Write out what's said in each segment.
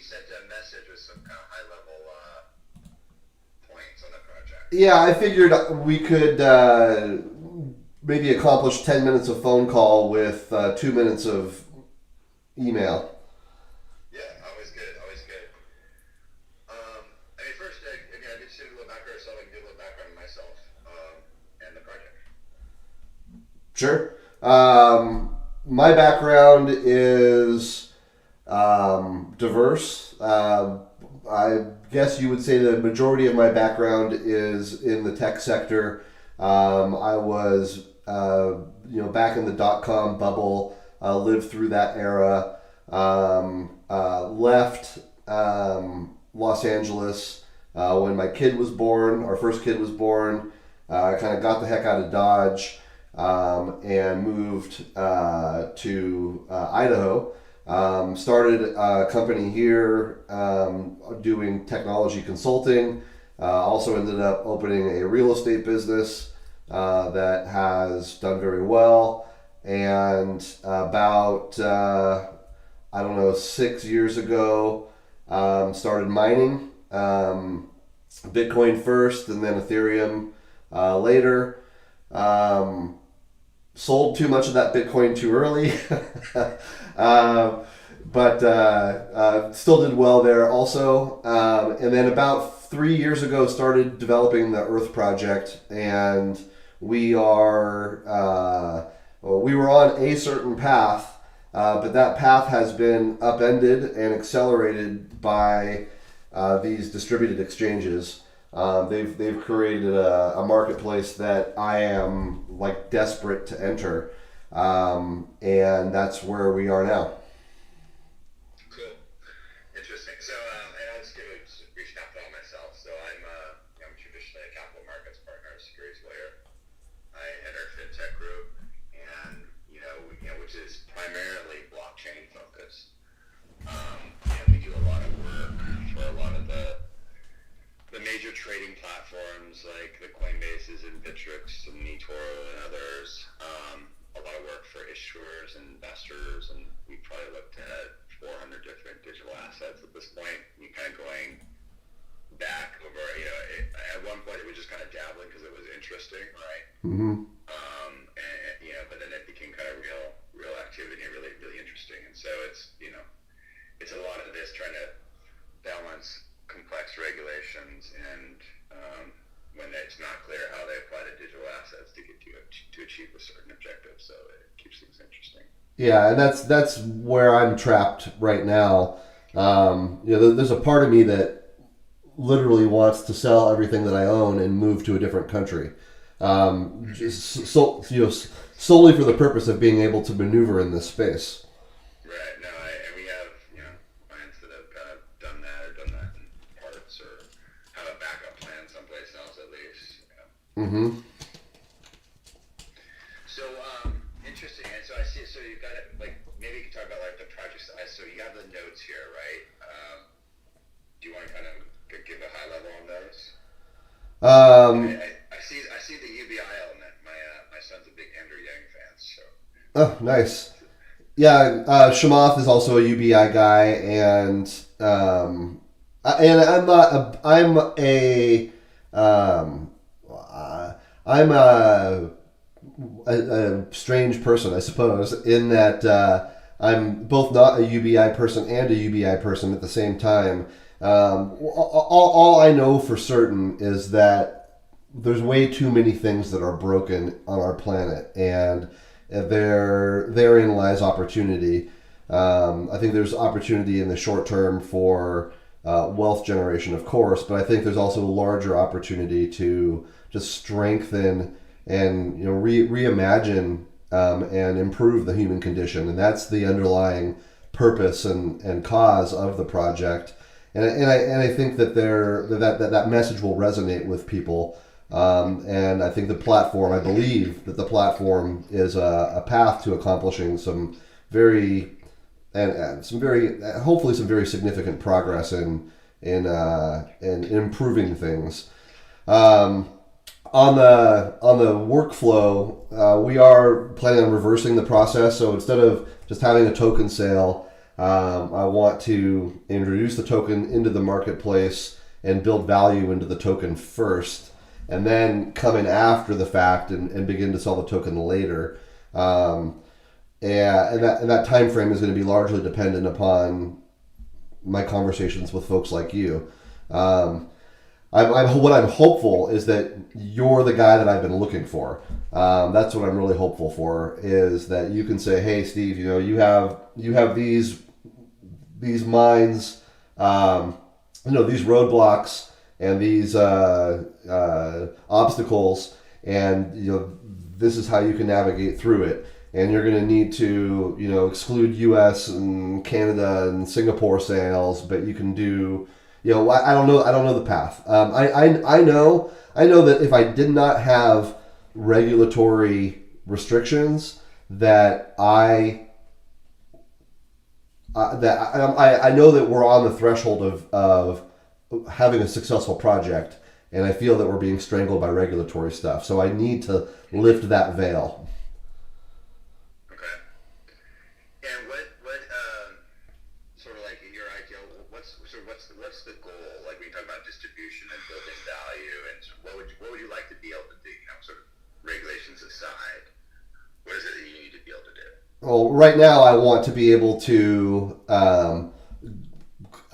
sent a message with some kind of high level points on the project. Yeah, I figured we could maybe accomplish 10 minutes of phone call with 2 minutes of email. Yeah, always good, always good. I mean, first, I did just do a little background, so I can do a little background on myself and the project. Sure. My background is diverse. I guess you would say the majority of my background is in the tech sector. I was, back in the dot-com bubble, lived through that era, left Los Angeles when my kid was born, our first kid was born. I kind of got the heck out of Dodge and moved to Idaho. Started a company here doing technology consulting. Also ended up opening a real estate business that has done very well. And about, 6 years ago, started mining. Bitcoin first and then Ethereum later. Sold too much of that Bitcoin too early. But still did well there also. And then about 3 years ago started developing the Earth Project, and we were on a certain path, but that path has been upended and accelerated by these distributed exchanges. They've created a marketplace that I am like desperate to enter, and that's where we are now. Cool, interesting. So, and I'll just give a brief snapshot on myself. So I'm traditionally a capital markets partner, a securities lawyer. I head our fintech group, and which is primarily blockchain focused. And we do a lot of work for a lot of the major trading platforms like the Coinbases and Bittrex and eToro and others. A lot of work for issuers and investors, and we probably looked at 400 different digital assets at this point. You kind of going back over, at one point it was just kind of dabbling because it was interesting, right? Mm-hmm. But then it became kind of real activity and really, really interesting. And so it's a lot of this trying to balance complex regulations and when it's not clear how they apply to digital assets to get to achieve a certain objective. So it keeps things interesting. Yeah, and that's where I'm trapped right now. There's a part of me that literally wants to sell everything that I own and move to a different country, solely for the purpose of being able to maneuver in this space. Right. No, and we have clients that have kind of done that in parts, or have a backup plan someplace else at least. Mm-hmm. So interesting. And so I see. So you've got it. Like maybe you can talk about like the projects. So you have the notes here, right? Do you want to kind of give a high level on those? I see the UBI element. My son's a big Andrew Yang fan. So. Oh, nice. Yeah, Shamath is also a UBI guy, and I'm a strange person, I suppose, in that I'm both not a UBI person and a UBI person at the same time. All I know for certain is that there's way too many things that are broken on our planet, and therein lies opportunity. I think there's opportunity in the short term for wealth generation, of course, but I think there's also a larger opportunity to just strengthen and reimagine and improve the human condition, and that's the underlying purpose and cause of the project. And I think that that message will resonate with people. And I think I believe that the platform is a path to accomplishing some very hopefully some very significant progress in improving things. On the workflow, we are planning on reversing the process. So instead of just having a token sale, I want to introduce the token into the marketplace and build value into the token first, and then come in after the fact and begin to sell the token later. And that time frame is going to be largely dependent upon my conversations with folks like you. What I'm hopeful is that you're the guy that I've been looking for. That's what I'm really hopeful for, is that you can say, hey, Steve, you have these mines, these roadblocks and these obstacles, and this is how you can navigate through it. And you're going to need to exclude U.S. and Canada and Singapore sales, but you can do. I don't know the path. I know that if I did not have regulatory restrictions, that I know that we're on the threshold of having a successful project, and I feel that we're being strangled by regulatory stuff. So I need to lift that veil. What's the goal? Like, we talk about distribution and building value, and what would you like to be able to do? Sort of regulations aside, what is it that you need to be able to do? Well, right now I want to be able to on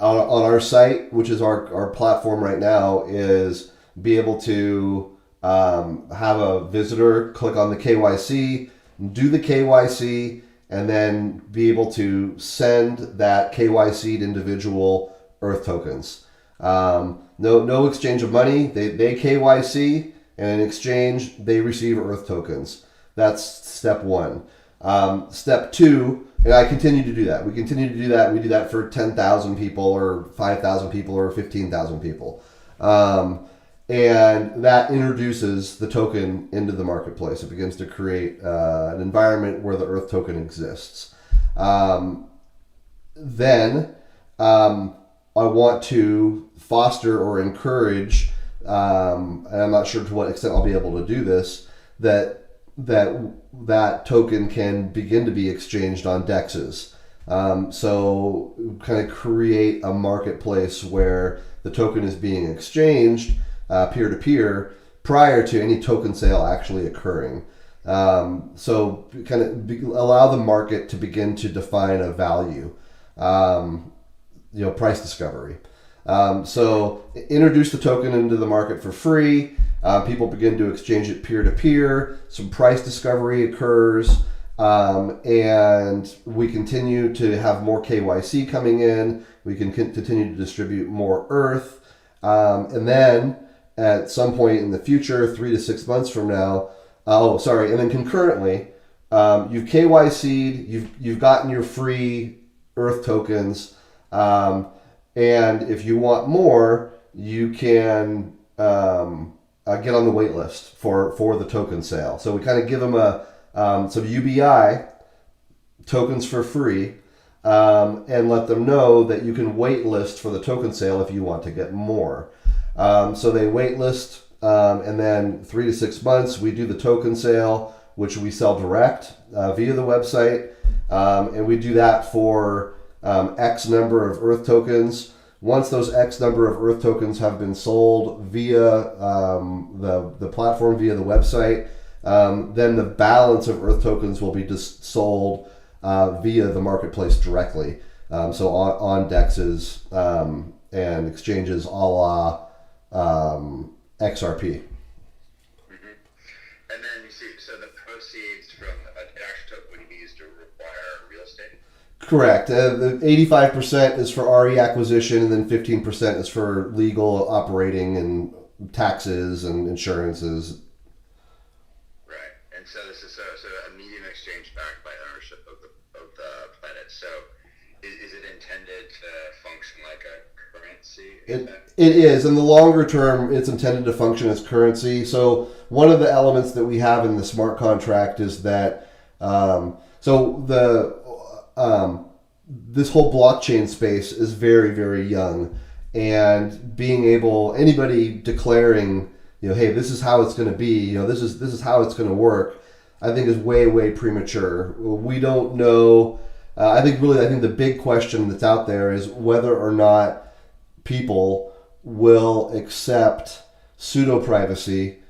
our site, which is our platform right now, is be able to have a visitor click on the KYC, do the KYC, and then be able to send that KYC'd individual Earth tokens. No exchange of money. They KYC, and in exchange they receive Earth tokens. That's step one. Step two, and I continue to do that. We continue to do that. We do that for 10,000 people or 5,000 people or 15,000 people. And that introduces the token into the marketplace. It begins to create an environment where the Earth token exists. Then I want to foster or encourage, and I'm not sure to what extent I'll be able to do this, that token can begin to be exchanged on DEXs. So kind of create a marketplace where the token is being exchanged peer-to-peer prior to any token sale actually occurring. So kind of allow the market to begin to define a value. Price discovery. So introduce the token into the market for free. People begin to exchange it peer-to-peer. Some price discovery occurs. And we continue to have more KYC coming in. We can continue to distribute more Earth. And then at some point in the future, 3 to 6 months from now, and then concurrently, you've KYC'd, you've gotten your free Earth tokens. And if you want more, you can get on the wait list for the token sale. So we kind of give them some UBI tokens for free, and let them know that you can wait list for the token sale if you want to get more. So they wait list, and then 3 to 6 months, we do the token sale, which we sell direct via the website. And we do that for X number of Earth tokens. Once those X number of Earth tokens have been sold via the platform, via the website, then the balance of Earth tokens will be just sold via the marketplace directly. So on DEXs and exchanges a la XRP. And then you see, so the proceeds from an actual token would be used to acquire real estate? Correct. The 85% is for RE acquisition, and then 15% is for legal, operating, and taxes and insurances. Right. And so this is so a medium exchange backed by ownership of the planet. So is it intended to function like a currency? It is. In the longer term, it's intended to function as currency. So one of the elements that we have in the smart contract is that this whole blockchain space is very, very young, and being able, anybody declaring, hey, this is how it's going to be, this is how it's going to work, I think is way, way premature. We don't know I think the big question that's out there is whether or not people will accept pseudo privacy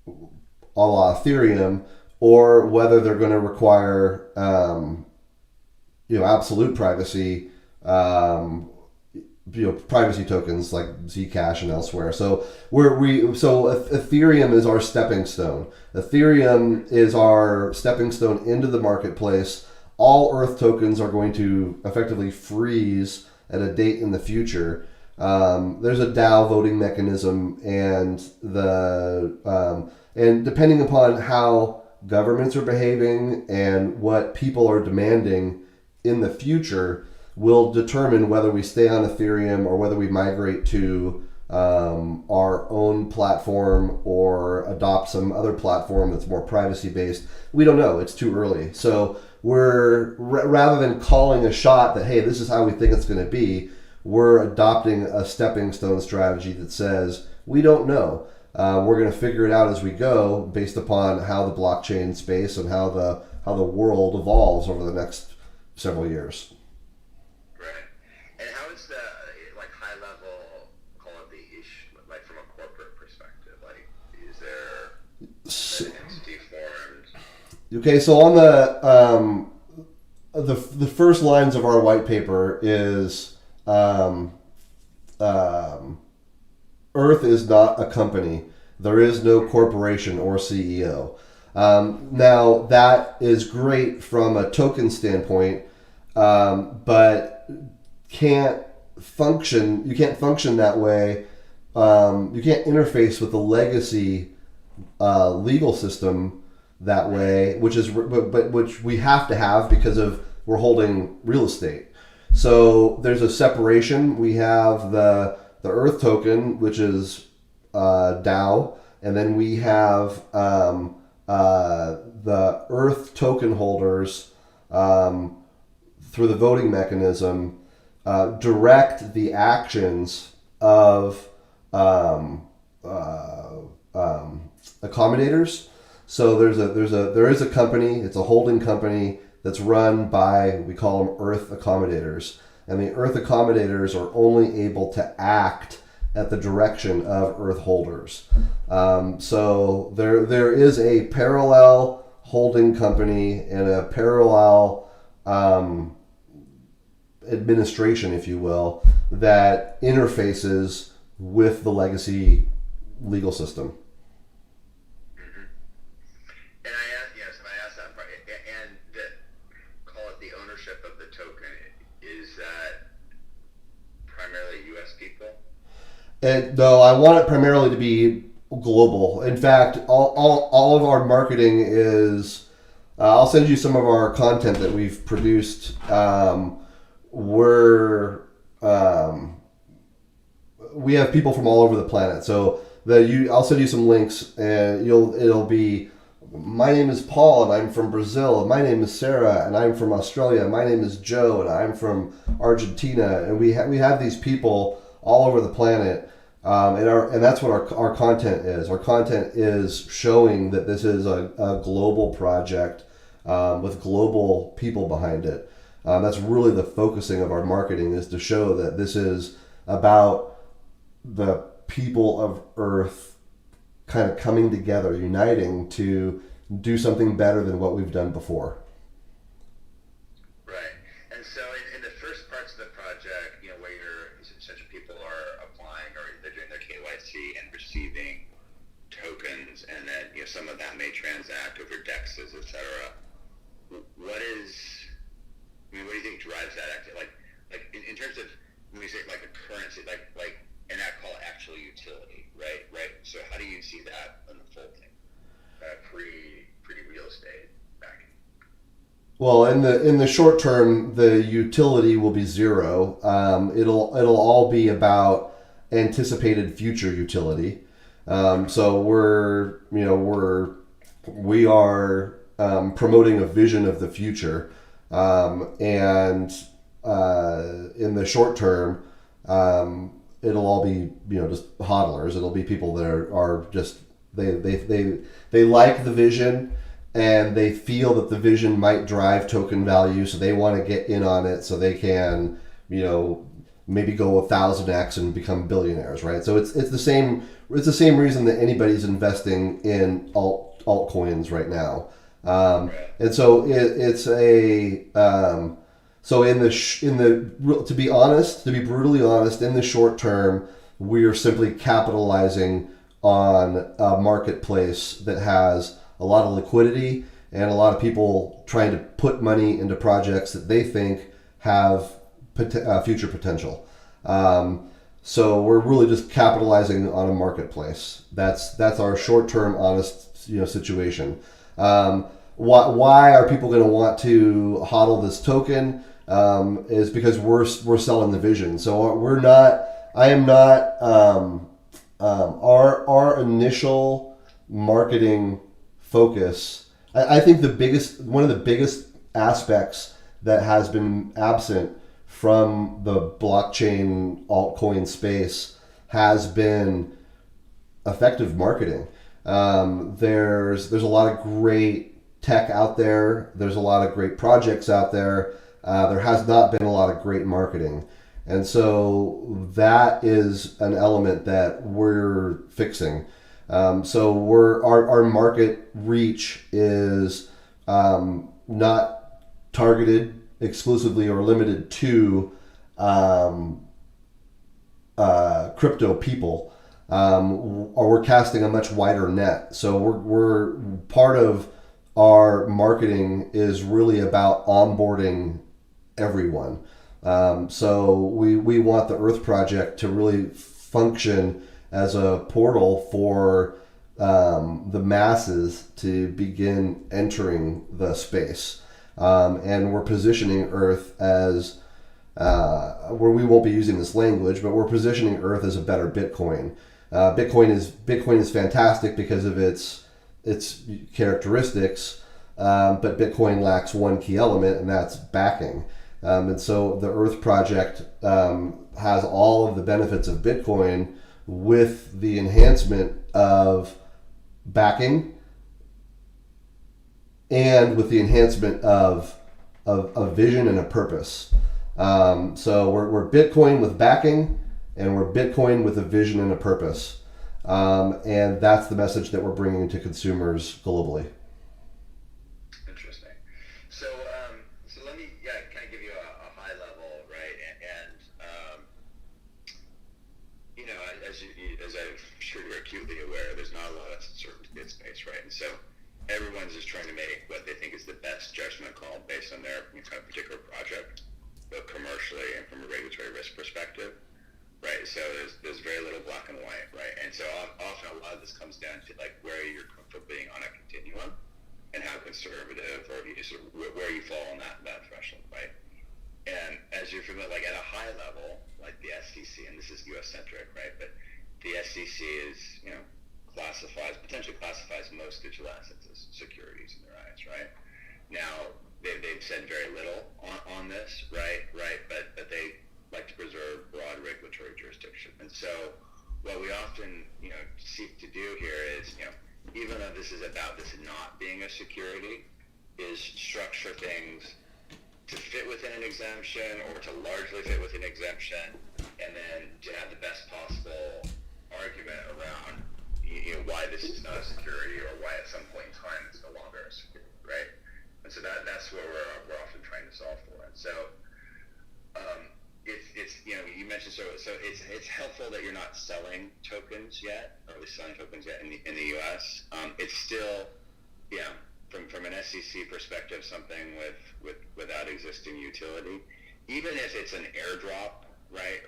a la Ethereum, or whether they're going to require absolute privacy, privacy tokens like Zcash and elsewhere. So Ethereum is our stepping stone. Ethereum is our stepping stone into the marketplace. All Earth tokens are going to effectively freeze at a date in the future. There's a DAO voting mechanism, and and depending upon how governments are behaving and what people are demanding in the future, will determine whether we stay on Ethereum or whether we migrate to our own platform or adopt some other platform that's more privacy based. We don't know. It's too early. So we're rather than calling a shot that, hey, this is how we think it's going to be, we're adopting a stepping stone strategy that says we don't know. We're going to figure it out as we go, based upon how the blockchain space and how the world evolves over the next several years. Right. And how is the high level, call it the issue, from a corporate perspective? Is there an entity formed? Okay, so on the first lines of our white paper is Earth is not a company. There is no corporation or CEO. Now, that is great from a token standpoint, but can't function. You can't function that way. You can't interface with the legacy legal system that way, which we have to have because of we're holding real estate. So there's a separation. We have the Earth token, which is DAO, and then we have the Earth token holders through the voting mechanism direct the actions of accommodators. So there is a company. It's a holding company that's run by, we call them Earth accommodators. And the Earth accommodators are only able to act at the direction of Earth holders. So there is a parallel holding company and a parallel administration, if you will, that interfaces with the legacy legal system. And I asked that part, and call it the ownership of the token. Is that primarily U.S. people? No, I want it primarily to be global. In fact, all of our marketing is. I'll send you some of our content that we've produced. We have people from all over the planet. So I'll send you some links, and it'll be. My name is Paul, and I'm from Brazil. My name is Sarah, and I'm from Australia. My name is Joe, and I'm from Argentina. And we have these people all over the planet, and that's what our content is. Our content is showing that this is a global project with global people behind it. That's really the focusing of our marketing, is to show that this is about the people of Earth kind of coming together, uniting to do something better than what we've done before. Right. And so in the first parts of the project, where essentially people are applying or they're doing their KYC and receiving tokens, and then some of that may transact over DEXs, etc. What do you think drives that activity? In terms of, when we say a currency, and I call it actual utility, right? So how do you see that unfolding? Pre-real estate backing. Well, in the short term, the utility will be zero. It'll all be about anticipated future utility. So we are promoting a vision of the future, and in the short term, it'll all be just hodlers. It'll be people that are just they like the vision, and they feel that the vision might drive token value, so they want to get in on it so they can, maybe go 1,000x and become billionaires, right? So it's the same reason that anybody's investing in altcoins right now. And so it's a so to be honest, to be brutally honest, in the short term, we are simply capitalizing on a marketplace that has a lot of liquidity and a lot of people trying to put money into projects that they think have future potential. So we're really just capitalizing on a marketplace. That's our short-term, honest, situation. Why are people going to want to hodl this token? Is because we're selling the vision. So we're not. I am not. Our initial marketing focus. I think one of the biggest aspects that has been absent from the blockchain altcoin space has been effective marketing. There's a lot of great tech out there. There's a lot of great projects out there. There has not been a lot of great marketing. And so that is an element that we're fixing. So our market reach is not targeted exclusively or limited to crypto people. Or we're casting a much wider net. So we're part of our marketing is really about onboarding everyone. So we want the Earth Project to really function as a portal for the masses to begin entering the space. And we're positioning Earth as, where we won't be using this language, but we're positioning Earth as a better Bitcoin. Bitcoin is fantastic because of its characteristics, but Bitcoin lacks one key element, and that's backing. And so the Earth Project has all of the benefits of Bitcoin with the enhancement of backing and with the enhancement of vision and a purpose. So we're Bitcoin with backing, and we're Bitcoin with a vision and a purpose. And that's the message that we're bringing to consumers globally. Interesting. So let me kind of give you a high level, right? And as I'm sure you're acutely aware, there's not a lot of certainty in space, right? And so everyone's just trying to make what they think is the best judgment call based on their kind of particular project, both commercially and from a regulatory risk perspective. Right, so there's very little black and white, right? And so often a lot of this comes down to like where you're comfortable being on a continuum and how conservative or where you fall on that threshold, right? And as you're familiar, like at a high level, like the SEC, and this is U.S. centric, right? But the SEC is, potentially classifies most digital assets as securities in their eyes, right? Now they've said very little on this, right? But they like to preserve broad regulatory jurisdiction. And so what we often, seek to do here is, even though this is about this not being a security, is structure things to fit within an exemption or to largely fit within an exemption, and then to have the best possible argument around, why this is not a security or why at some point in time it's no longer a security, right? And so that's what we're often trying to solve for. And so, it's you mentioned so it's helpful that you're not selling tokens yet, or at least selling tokens yet in the U.S. It's still from an SEC perspective something without existing utility, even if it's an airdrop right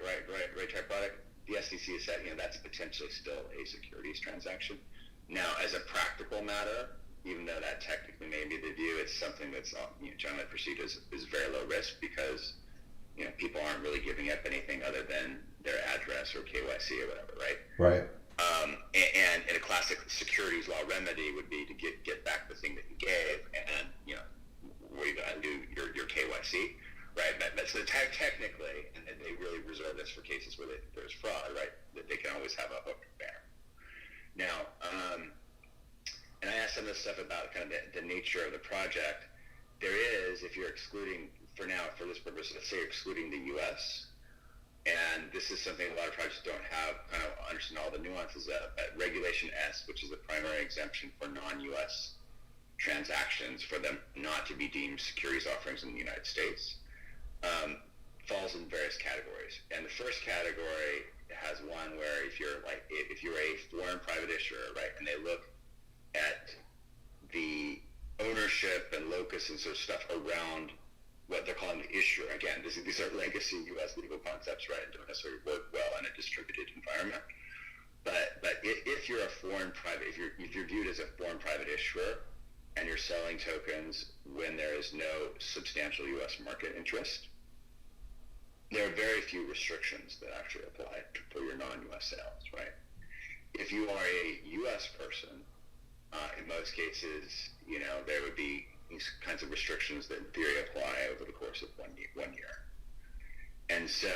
type product. The SEC has said that's potentially still a securities transaction. Now, as a practical matter, even though that technically may be the view, it's something that's generally perceived as very low risk because people aren't really giving up anything other than their address or KYC or whatever, right? Right. And a classic securities law remedy would be to get back the thing that you gave, and where you undo your KYC, right? But so technically, and they really reserve this for cases where there's fraud, right? That they can always have a hook there. Now, and I asked some of this stuff about kind of the nature of the project. There is, if you're excluding, for now, for this purpose, let's say you're excluding the U.S., and this is something a lot of projects don't have, kind of understand all the nuances of. Regulation S, which is the primary exemption for non-U.S. transactions, for them not to be deemed securities offerings in the United States, falls in various categories. And the first category has one where if you're a foreign private issuer, right, and they look at the ownership and locus and sort of stuff around what they're calling the issuer. Again, these are legacy U.S. legal concepts, right? Don't necessarily work well in a distributed environment. But if you're a foreign private, if you're viewed as a foreign private issuer, and you're selling tokens when there is no substantial U.S. market interest, there are very few restrictions that actually apply for your non-U.S. sales, right? If you are a U.S. person, in most cases, there would be these kinds of restrictions that in theory apply over the course of one year. And so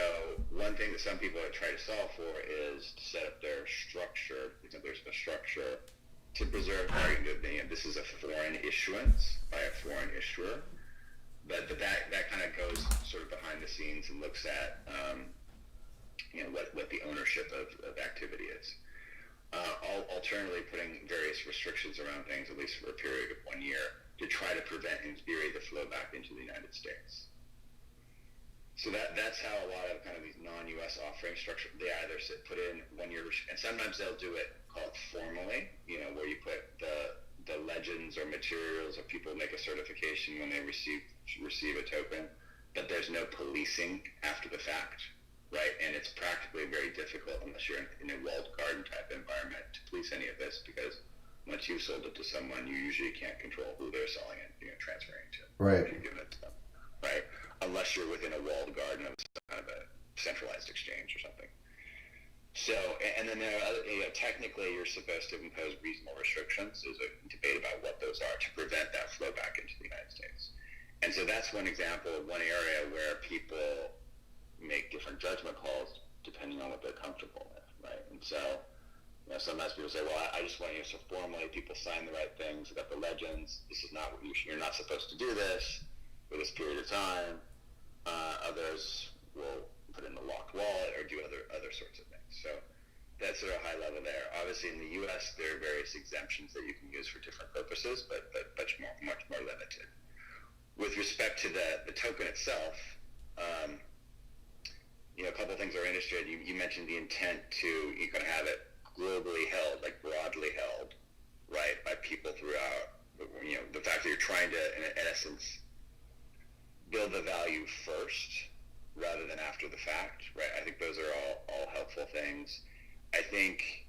one thing that some people have tried to solve for is to set up their structure, because there's a structure to preserve this is a foreign issuance by a foreign issuer, but that kind of goes sort of behind the scenes and looks at what the ownership of activity is. Alternatively, putting various restrictions around things, at least for a period of 1 year, to try to prevent, in theory, the flow back into the United States. So that's how a lot of kind of these non-U.S. offering structure, they either put in 1 year, and sometimes they'll do it called formally, where you put the legends or materials, or people make a certification when they receive a token, but there's no policing after the fact, right? And it's practically very difficult unless you're in a walled garden type environment to police any of this, because once you've sold it to someone, you usually can't control who they're selling it, transferring it to. Right. You're giving it to them, right? Unless you're within a walled garden of some kind of a centralized exchange or something. So, and then there are other, technically you're supposed to impose reasonable restrictions. There's a debate about what those are to prevent that flow back into the United States. And so that's one example of one area where people make different judgment calls depending on what they're comfortable with, right? And so, sometimes people say, well, I just want you to formally, people sign the right things, got the legends, this is not what you're not supposed to do this for this period of time. Others will put in a locked wallet or do other sorts of things. So that's sort of high level there. Obviously in the U.S. there are various exemptions that you can use for different purposes, but much more limited. With respect to the token itself, a couple of things are interested. You mentioned the intent to have it globally held, like broadly held, right, by people throughout. The fact that you're trying to, in essence, build the value first rather than after the fact, right? I think those are all helpful things. I think,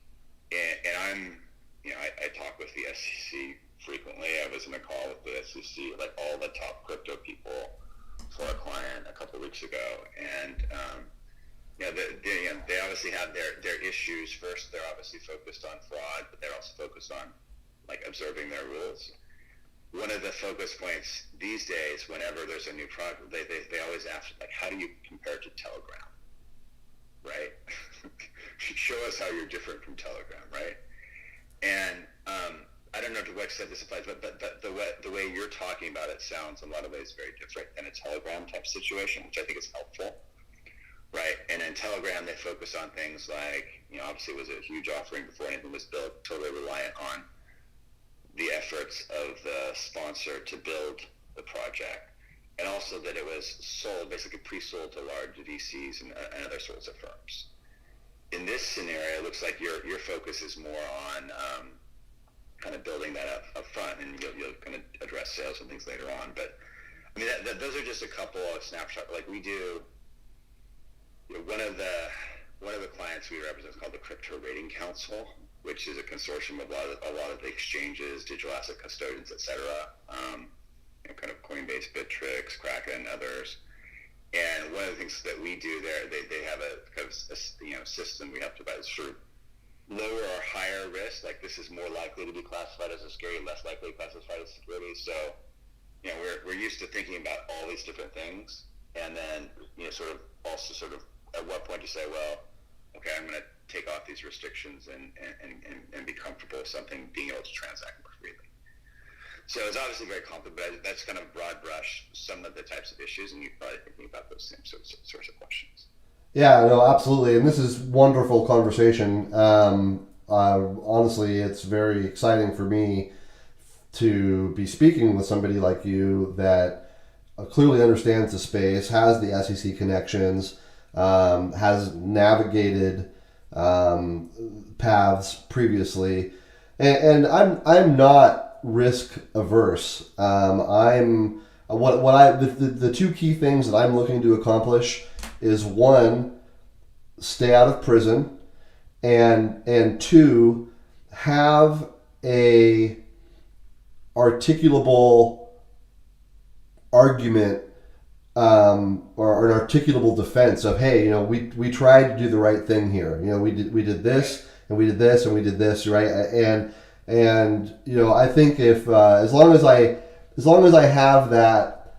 and I talk with the SEC frequently. I was in a call with the SEC, like all the top crypto people for a client a couple of weeks ago, and they obviously have their issues. First, they're obviously focused on fraud, but they're also focused on observing their rules. One of the focus points these days, whenever there's a new product, they always ask, how do you compare to Telegram, right? Show us how you're different from Telegram, right? And I don't know to what extent this applies, but the way you're talking about it sounds in a lot of ways very different than a Telegram type situation, which I think is helpful. Right, and in Telegram, they focus on things like, obviously it was a huge offering before anything was built, totally reliant on the efforts of the sponsor to build the project, and also that it was sold, basically pre-sold to large VCs and other sorts of firms. In this scenario, it looks like your focus is more on kind of building that up front, and you'll kind of address sales and things later on. But I mean, those are just a couple of snapshots. Like we do. One of the clients we represent is called the Crypto Rating Council, which is a consortium of a lot of the exchanges, digital asset custodians, et cetera, kind of Coinbase, Bittrex, Kraken, others. And one of the things that we do there, they have a kind of system we have to provide sort of lower or higher risk, like this is more likely to be classified as a security, less likely to be classified as security. So, we're used to thinking about all these different things, and then sort of at what point you say, well, okay, I'm going to take off these restrictions and be comfortable with something being able to transact more freely. So it's obviously very complicated, but that's kind of broad brush some of the types of issues, and you're probably thinking about those same sorts of questions. Yeah, no, absolutely. And this is wonderful conversation. Honestly, it's very exciting for me to be speaking with somebody like you that clearly understands the space, has the SEC connections, has navigated paths previously, and I'm not risk averse. I'm what I the two key things that I'm looking to accomplish is one, stay out of prison, and two, have a articulable argument or an articulable defense of, hey, we tried to do the right thing here. We did this and we did this and we did this, right? And I think if as long as I have that,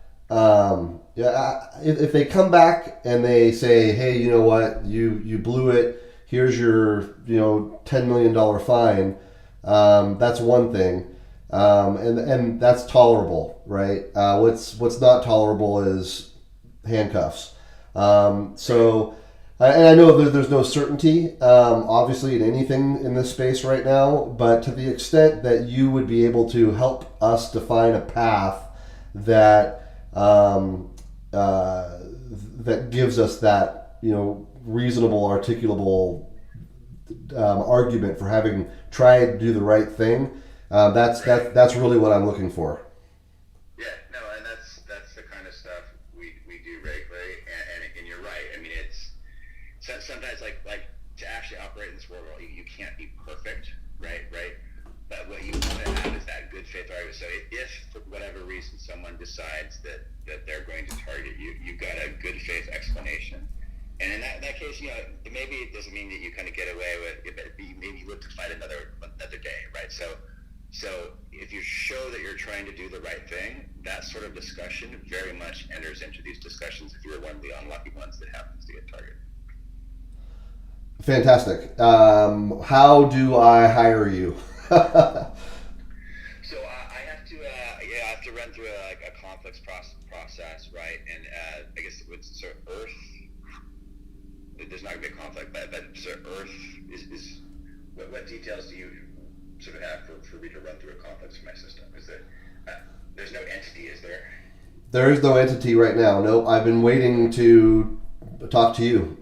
if they come back and they say, hey, you know what, you blew it, here's your $10 million fine, that's one thing. And that's tolerable, right? What's not tolerable is handcuffs. And I know there's no certainty, obviously, in anything in this space right now, but to the extent that you would be able to help us define a path that that gives us that reasonable, articulable argument for having tried to do the right thing. That's really what I'm looking for. Yeah, no, and that's the kind of stuff we do regularly, and you're right. I mean, it's sometimes like to actually operate in this world, you can't be perfect, right? But what you want to have is that good faith argument. So if for whatever reason someone decides that they're going to target you, you've got a good faith explanation. And in that case, maybe it doesn't mean that you kind of get away with it, but maybe you look to fight another day, right? So if you show that you're trying to do the right thing, that sort of discussion very much enters into these discussions if you're one of the unlucky ones that happens to get targeted. Fantastic. How do I hire you? So I have to run through a conflicts process, right? And I guess it's sort of Earth. There's not going to be a conflict, but sort of Earth is what details do you sort of have for me to run through a conflicts for my system? Is that there's no entity, is there? There is no entity right now. Nope. I've been waiting to talk to you.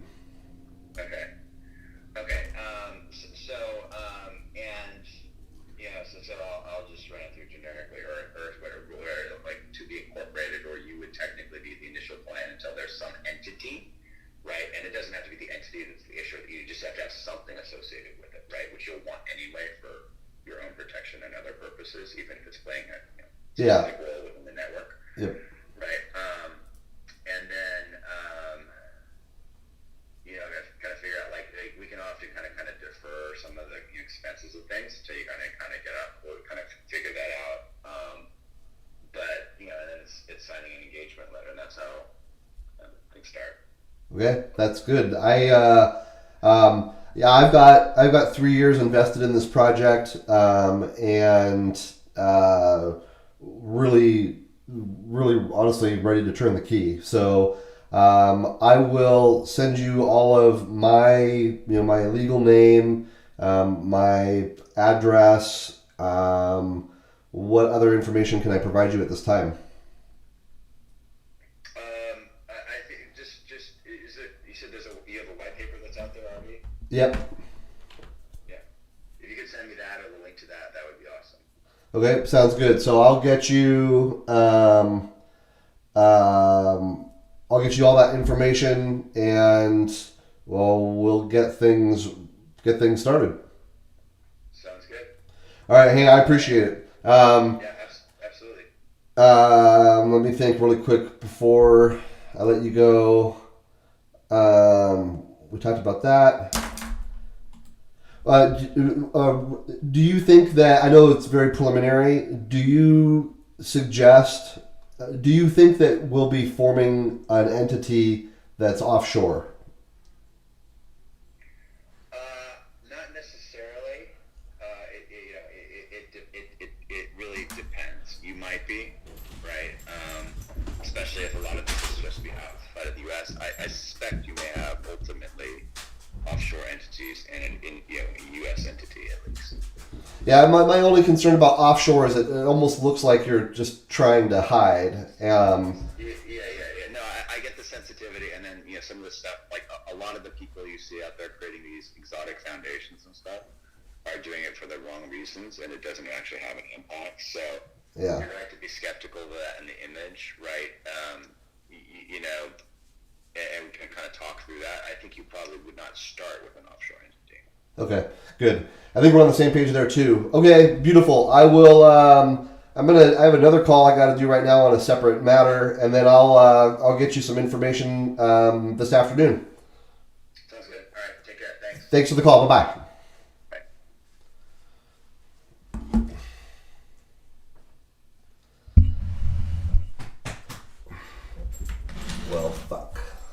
Okay. So I'll just run it through generically, or where like to be incorporated, or you would technically be the initial client until there's some entity, right? And it doesn't have to be the entity that's the issue. You just have to have something associated with it, right? Which you'll want anyway for your own protection and other purposes, even if it's playing a specific role within the network. Yep. Right. And then kind of figure out like we can often kind of defer some of the expenses of things until you kind of get up. We'll kind of figure that out. But and then it's signing an engagement letter, and that's how things start. Okay, that's good. I've got 3 years invested in this project, and really honestly ready to turn the key. So I will send you all of my my legal name, my address. What other information can I provide you at this time? I think just is it? You said you have a white paper that's out there already? Yep. Yeah. If you could send me that or the link to that would be awesome. Okay, sounds good. So I'll get you all that information, and we'll get things started. Sounds good. All right, hey, I appreciate it. Yeah, absolutely. Let me think really quick before I let you go. We talked about that. Do you think that, I know it's very preliminary, do you think that we'll be forming an entity that's offshore? I suspect you may have ultimately offshore entities and a U.S. entity at least. Yeah, my only concern about offshore is it almost looks like you're just trying to hide. Yeah. No, I get the sensitivity, and then some of the stuff, like a lot of the people you see out there creating these exotic foundations and stuff are doing it for the wrong reasons, and it doesn't actually have an impact. So Yeah. you're right to be skeptical of that in the image, right? And we can kind of talk through that. I think you probably would not start with an offshore entity. Okay, good. I think we're on the same page there too. Okay, beautiful. I will. I have another call I got to do right now on a separate matter, and then I'll get you some information this afternoon. Sounds good. All right, take care. Thanks. Thanks for the call. Bye bye.